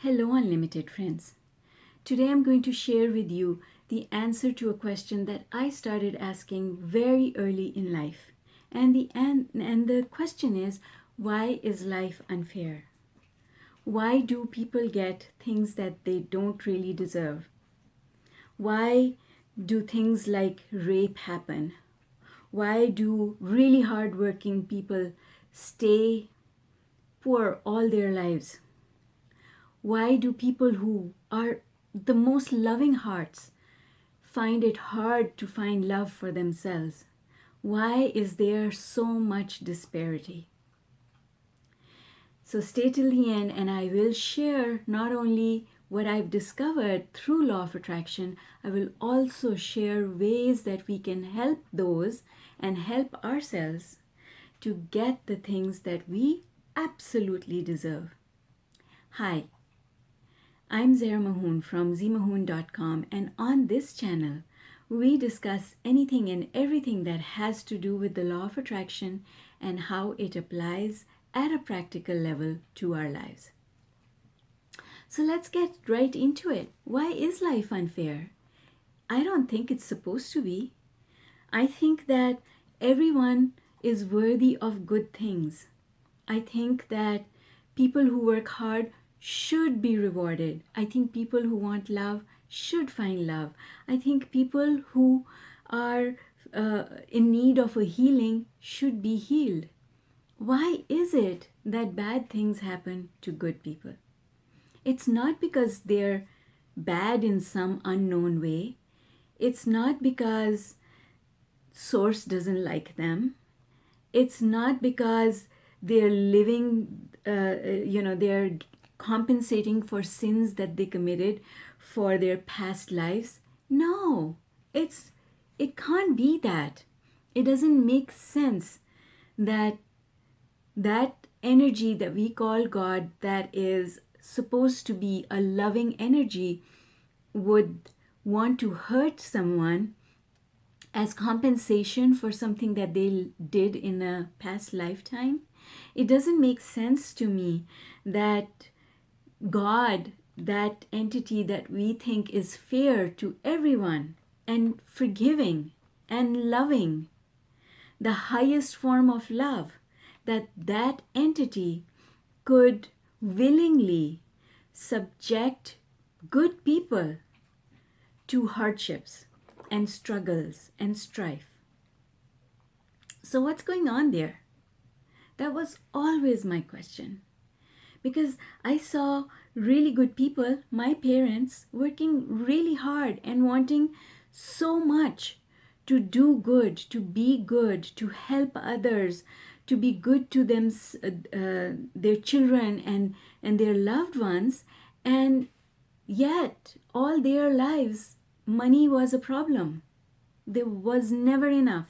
Hello, unlimited friends. Today I'm going to share with you the answer to a question that I started asking very early in life. And the question is, why is life unfair? Why do people get things that they don't really deserve? Why do things like rape happen? Why do really hardworking people stay poor all their lives? Why do people who are the most loving hearts find it hard to find love for themselves? Why is there so much disparity? So stay till the end, and I will share not only what I've discovered through law of attraction, I will also share ways that we can help those and help ourselves to get the things that we absolutely deserve. Hi, I'm ZMAHOON from ZMAHOON.com, and on this channel, we discuss anything and everything that has to do with the law of attraction and how it applies at a practical level to our lives. So let's get right into it. Why is life unfair? I don't think it's supposed to be. I think that everyone is worthy of good things. I think that people who work hard should be rewarded. I think people who want love should find love. I think people who are in need of a healing should be healed. Why is it that bad things happen to good people? It's not because they're bad in some unknown way. It's not because source doesn't like them. It's not because they're living, they're compensating for sins that they committed for their past lives. No, it can't be that. It doesn't make sense that that energy that we call God, that is supposed to be a loving energy, would want to hurt someone as compensation for something that they did in a past lifetime. It doesn't make sense to me that God, that entity that we think is fair to everyone and forgiving and loving, the highest form of love, that entity could willingly subject good people to hardships and struggles and strife. So what's going on there? That was always my question. Because I saw really good people, my parents, working really hard and wanting so much to do good, to be good, to help others, to be good to them, their children and their loved ones. And yet, all their lives, money was a problem. There was never enough.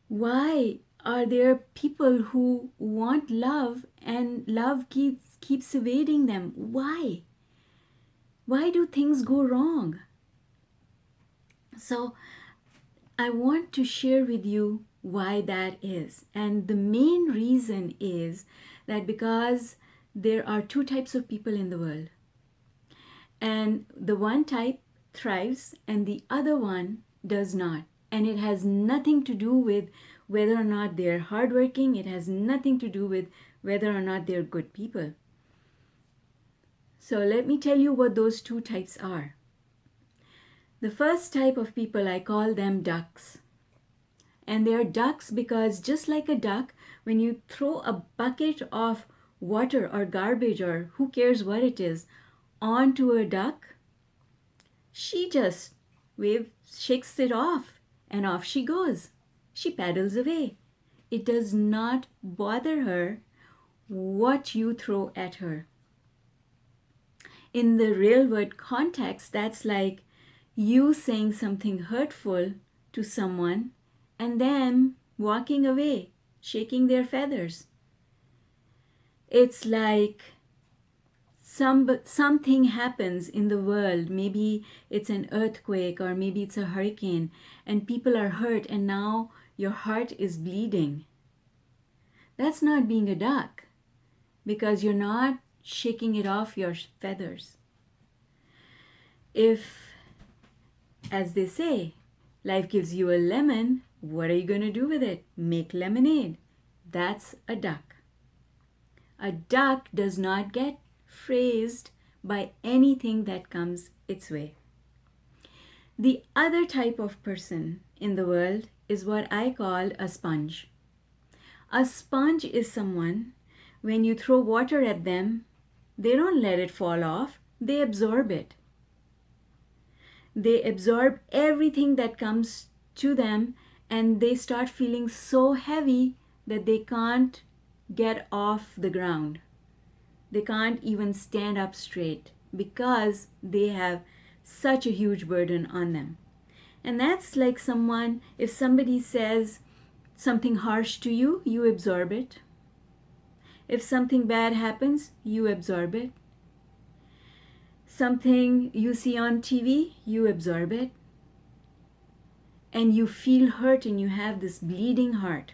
Why are there people who want love and love keeps evading them? Why? Why do things go wrong? So I want to share with you why that is. And the main reason is that because there are two types of people in the world. And the one type thrives and the other one does not. And it has nothing to do with whether or not they're hardworking. It has nothing to do with whether or not they're good people. So let me tell you what those two types are. The first type of people, I call them ducks. And they're ducks because just like a duck, when you throw a bucket of water or garbage or who cares what it is onto a duck, she just shakes it off and off she goes. She paddles away. It does not bother her what you throw at her. In the real world context, that's like you saying something hurtful to someone and then walking away, shaking their feathers. It's like something happens in the world. Maybe it's an earthquake or maybe it's a hurricane and people are hurt and now your heart is bleeding. That's not being a duck, because you're not shaking it off your feathers. If, as they say, life gives you a lemon, what are you going to do with it? Make lemonade. That's a duck. A duck does not get phased by anything that comes its way. The other type of person in the world is what I call a sponge. A sponge is someone, when you throw water at them, they don't let it fall off, they absorb it. They absorb everything that comes to them, and they start feeling so heavy that they can't get off the ground. They can't even stand up straight because they have such a huge burden on them. And that's like someone, if somebody says something harsh to you, you absorb it. If something bad happens, you absorb it. Something you see on TV, you absorb it. And you feel hurt and you have this bleeding heart.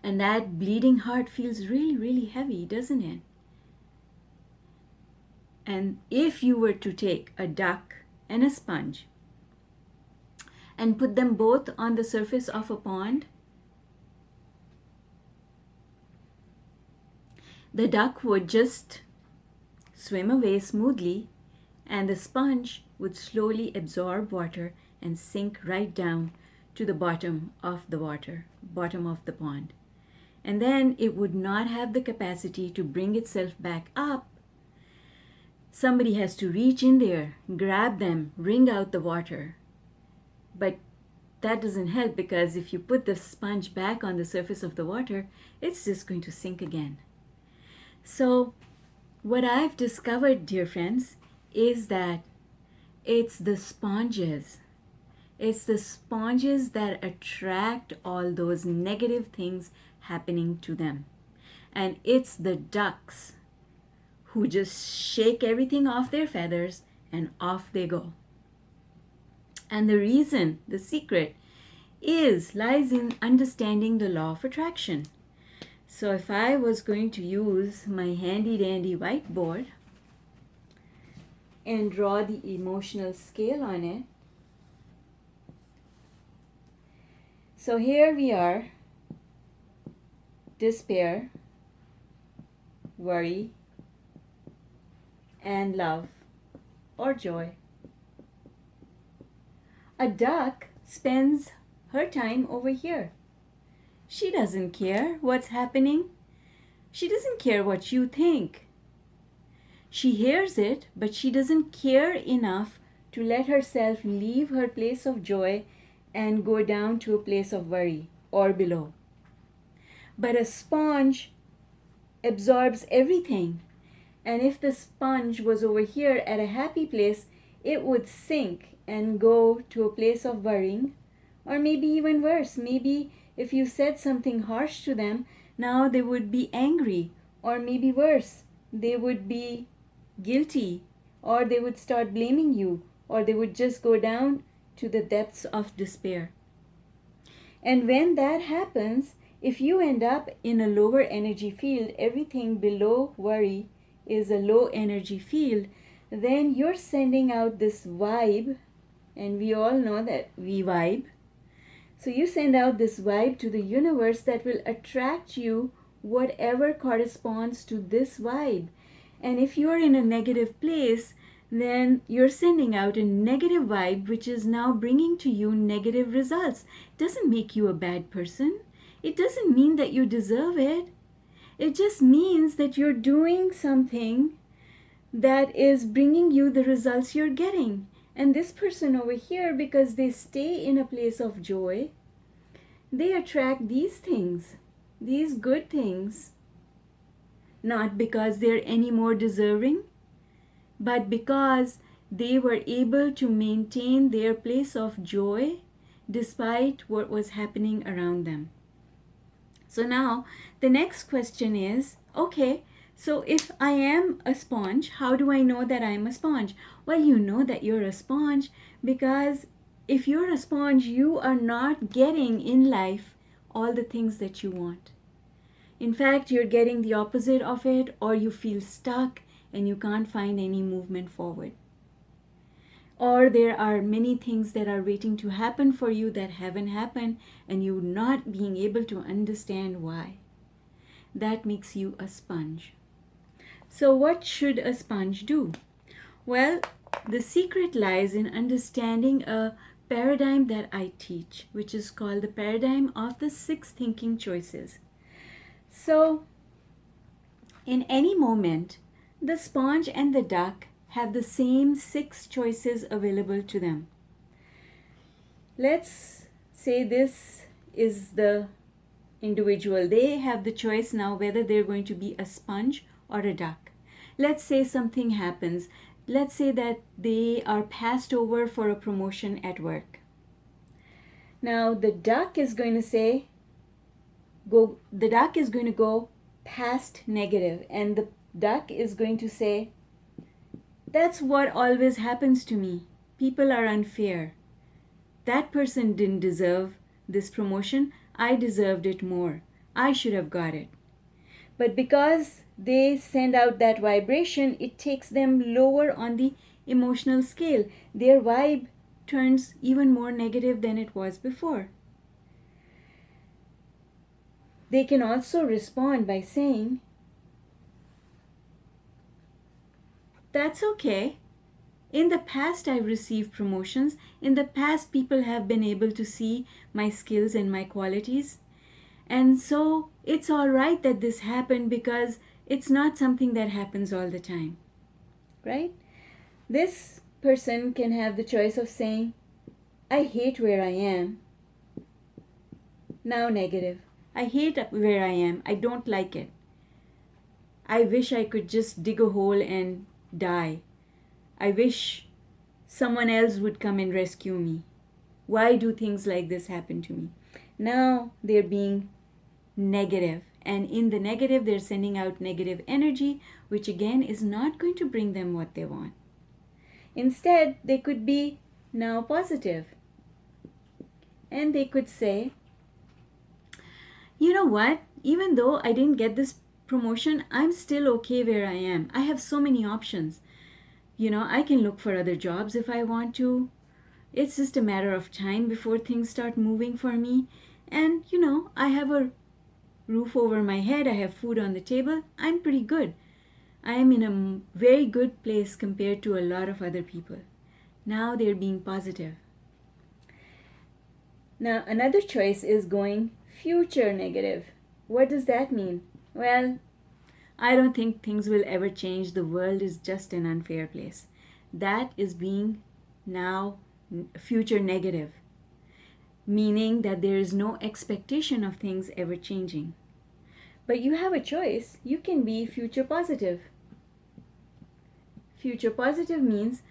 And that bleeding heart feels really, really heavy, doesn't it? And if you were to take a duck and a sponge and put them both on the surface of a pond, the duck would just swim away smoothly, and the sponge would slowly absorb water and sink right down to the bottom of the water, bottom of the pond. And then it would not have the capacity to bring itself back up. Somebody has to reach in there, grab them, wring out the water. But that doesn't help, because if you put the sponge back on the surface of the water, it's just going to sink again. So what I've discovered, dear friends, is that it's the sponges. It's the sponges that attract all those negative things happening to them. And it's the ducks who just shake everything off their feathers and off they go. And the reason, the secret, lies in understanding the law of attraction. So if I was going to use my handy dandy whiteboard and draw the emotional scale on it. So here we are: despair, worry, and love or joy. A duck spends her time over here. She doesn't care what's happening. She doesn't care what you think. She hears it, but she doesn't care enough to let herself leave her place of joy and go down to a place of worry or below. But a sponge absorbs everything. And if the sponge was over here at a happy place, it would sink and go to a place of worrying, or maybe even worse. Maybe if you said something harsh to them, now they would be angry, or maybe worse, they would be guilty, or they would start blaming you, or they would just go down to the depths of despair. And when that happens, if you end up in a lower energy field, everything below worry is a low energy field, then you're sending out this vibe, and we all know that we vibe. So you send out this vibe to the universe that will attract you whatever corresponds to this vibe. And if you're in a negative place, then you're sending out a negative vibe, which is now bringing to you negative results. It doesn't make you a bad person. It doesn't mean that you deserve it. It just means that you're doing something that is bringing you the results you're getting. And this person over here, because they stay in a place of joy, they attract these things, these good things, not because they're any more deserving, but because they were able to maintain their place of joy despite what was happening around them. So now the next question is, okay, so if I am a sponge, how do I know that I'm a sponge? Well, you know that you're a sponge because if you're a sponge, you are not getting in life all the things that you want. In fact, you're getting the opposite of it, or you feel stuck and you can't find any movement forward. Or there are many things that are waiting to happen for you that haven't happened, and you not being able to understand why. That makes you a sponge. So what should a sponge do? Well, the secret lies in understanding a paradigm that I teach, which is called the paradigm of the 6 thinking choices. So, in any moment, the sponge and the duck have the same 6 choices available to them. Let's say this is the individual. They have the choice now whether they're going to be a sponge or a duck. Let's say something happens. Let's say that they are passed over for a promotion at work. Now the duck is going to go past negative, and the duck is going to say, that's what always happens to me. People are unfair. That person didn't deserve this promotion. I deserved it more. I should have got it. But because they send out that vibration, it takes them lower on the emotional scale. Their vibe turns even more negative than it was before. They can also respond by saying, that's okay. In the past, I've received promotions. In the past, people have been able to see my skills and my qualities. And so it's all right that this happened, because it's not something that happens all the time, right? This person can have the choice of saying, I hate where I am. Now negative. I hate where I am. I don't like it. I wish I could just dig a hole and die. I wish someone else would come and rescue me. Why do things like this happen to me? Now they're being negative, and in the negative they're sending out negative energy, which again is not going to bring them what they want. Instead, they could be now positive, and they could say, you know what, even though I didn't get this promotion, I'm still okay where I am. I have so many options. I can look for other jobs if I want to. It's just a matter of time before things start moving for me. And I have a roof over my head. I have food on the table. I'm pretty good. I am in a very good place compared to a lot of other people. Now they're being positive. Now another choice is going future negative. What does that mean? Well, I don't think things will ever change. The world is just an unfair place. That is being now future negative, meaning that there is no expectation of things ever changing. But you have a choice. You can be future positive. Future positive means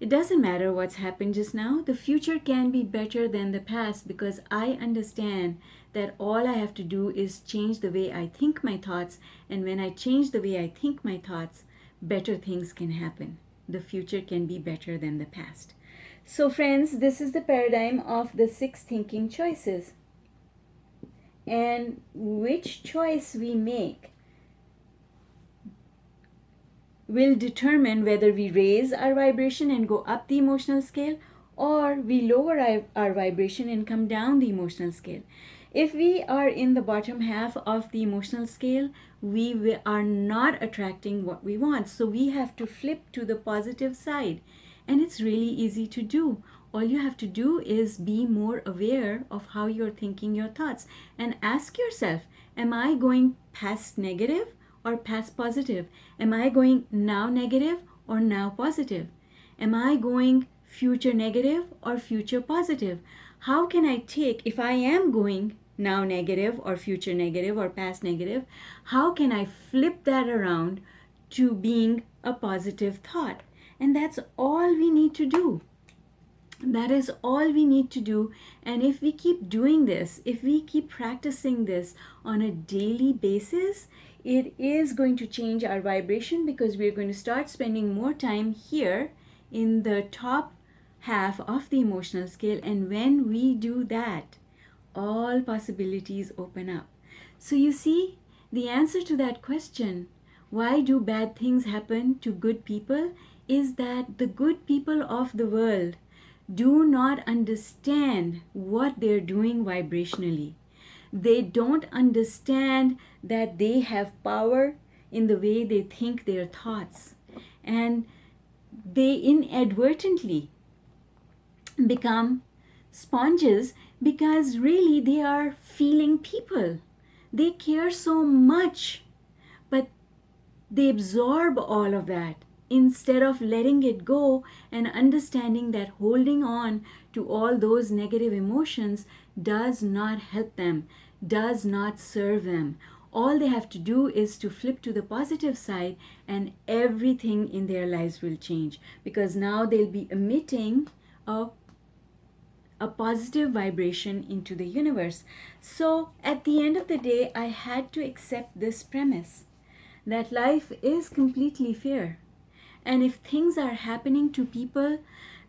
it doesn't matter what's happened just now. The future can be better than the past, because I understand that all I have to do is change the way I think my thoughts. And when I change the way I think my thoughts, better things can happen. The future can be better than the past. So friends, this is the paradigm of the 6 thinking choices. And which choice we make will determine whether we raise our vibration and go up the emotional scale, or we lower our vibration and come down the emotional scale. If we are in the bottom half of the emotional scale, we are not attracting what we want. So we have to flip to the positive side. And it's really easy to do. All you have to do is be more aware of how you're thinking your thoughts, and ask yourself, am I going past negative or past positive? Am I going now negative or now positive? Am I going future negative or future positive? How can I take, if I am going now negative or future negative or past negative, how can I flip that around to being a positive thought? And that's all we need to do. That is all we need to do. And if we keep doing this, if we keep practicing this on a daily basis, it is going to change our vibration, because we're going to start spending more time here in the top half of the emotional scale. And when we do that, all possibilities open up. So you see, The answer to that question, why do bad things happen to good people, is that the good people of the world do not understand what they're doing vibrationally. They don't understand that they have power in the way they think their thoughts. And they inadvertently become sponges because really they are feeling people. They care so much, but they absorb all of that instead of letting it go and understanding that holding on to all those negative emotions does not help them, does not serve them. All they have to do is to flip to the positive side, and everything in their lives will change, because now they'll be emitting a positive vibration into the universe. So at the end of the day, I had to accept this premise that life is completely fair. And if things are happening to people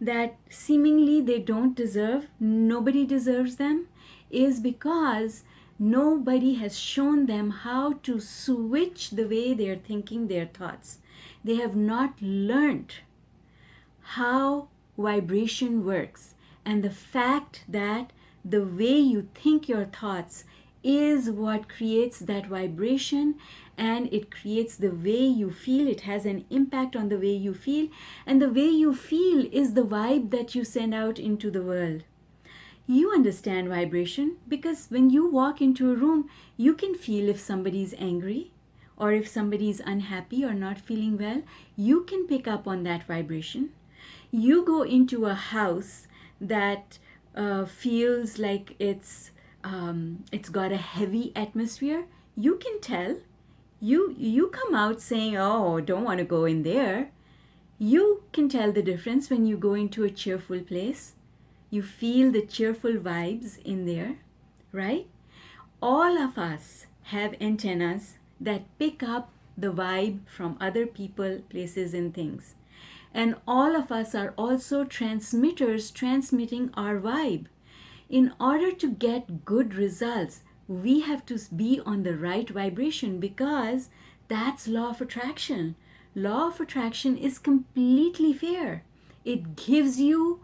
that seemingly they don't deserve, nobody deserves them, is because nobody has shown them how to switch the way they're thinking their thoughts. They have not learned how vibration works, and the fact that the way you think your thoughts is what creates that vibration, and it creates the way you feel. It has an impact on the way you feel, and the way you feel is the vibe that you send out into the world. You understand vibration because when you walk into a room, you can feel if somebody's angry or if somebody's unhappy or not feeling well. You can pick up on that vibration. You go into a house that feels like it's got a heavy atmosphere. You can tell. You come out saying, "Oh, don't want to go in there." You can tell the difference when you go into a cheerful place. You feel the cheerful vibes in there, right? All of us have antennas that pick up the vibe from other people, places, and things. And all of us are also transmitters transmitting our vibe. In order to get good results, we have to be on the right vibration, because that's law of attraction. Law of attraction is completely fair. It gives you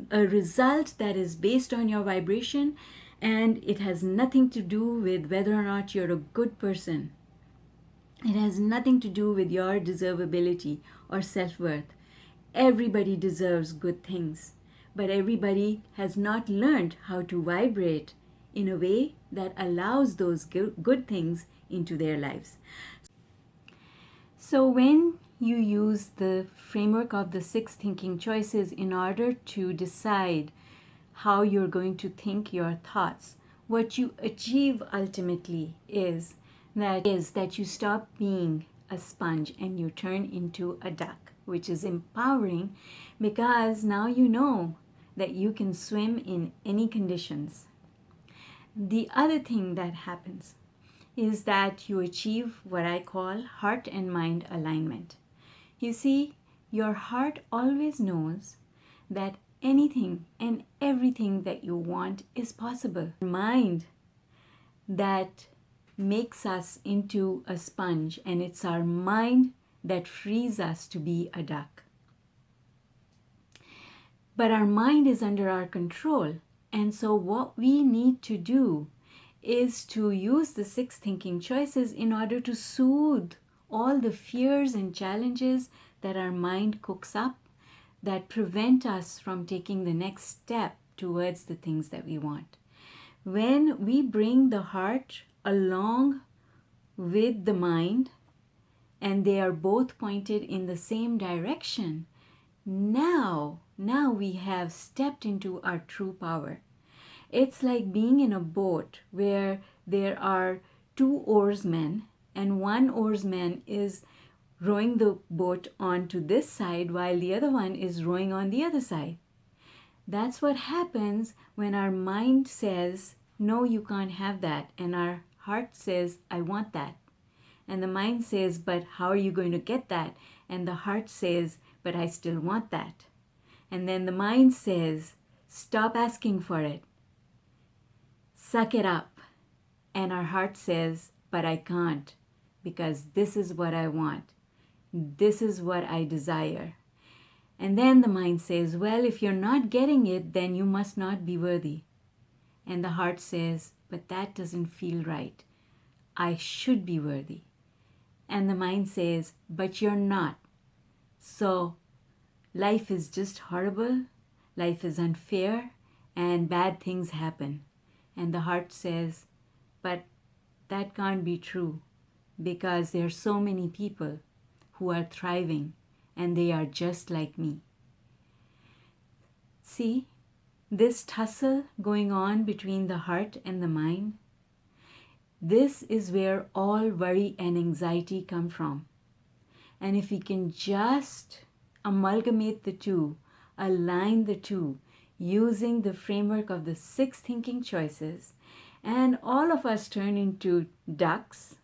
a result that is based on your vibration, and it has nothing to do with whether or not you're a good person. It has nothing to do with your deservability or self-worth. Everybody deserves good things, but everybody has not learned how to vibrate in a way that allows those good things into their lives. So when you use the framework of the 6 thinking choices in order to decide how you're going to think your thoughts, what you achieve ultimately is that you stop being a sponge and you turn into a duck, which is empowering, because now you know that you can swim in any conditions. The other thing that happens is that you achieve what I call heart and mind alignment. You see, your heart always knows that anything and everything that you want is possible. Mind that makes us into a sponge, and it's our mind that frees us to be a duck. But our mind is under our control, and so what we need to do is to use the 6 thinking choices in order to soothe all the fears and challenges that our mind cooks up that prevent us from taking the next step towards the things that we want. When we bring the heart along with the mind, and they are both pointed in the same direction, now we have stepped into our true power. It's like being in a boat where there are 2 oarsmen, and one oarsman is rowing the boat onto this side while the other one is rowing on the other side. That's what happens when our mind says, "No, you can't have that," and our heart says, "I want that." And the mind says, "But how are you going to get that?" And the heart says, "But I still want that." And then the mind says, "Stop asking for it. Suck it up." And our heart says, but I can't because this is what I want. This is what I desire. And then the mind says, well, if you're not getting it, then you must not be worthy. And the heart says, but that doesn't feel right. I should be worthy. And the mind says, but you're not. So life is just horrible. Life is unfair and bad things happen. And the heart says, but that can't be true because there are so many people who are thriving and they are just like me. See, this tussle going on between the heart and the mind, this is where all worry and anxiety come from. And if we can just amalgamate the two, align the two, using the framework of the 6 thinking choices, and all of us turn into ducks,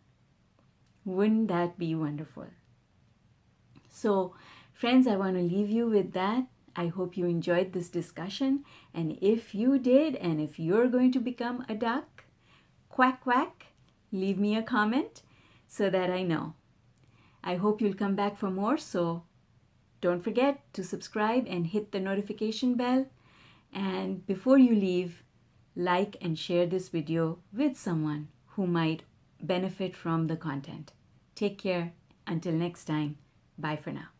wouldn't that be wonderful? So, friends, I want to leave you with that. I hope you enjoyed this discussion. And if you did, and if you're going to become a duck, quack, quack, leave me a comment so that I know. I hope you'll come back for more. So don't forget to subscribe and hit the notification bell. And before you leave, like and share this video with someone who might benefit from the content. Take care. Until next time. Bye for now.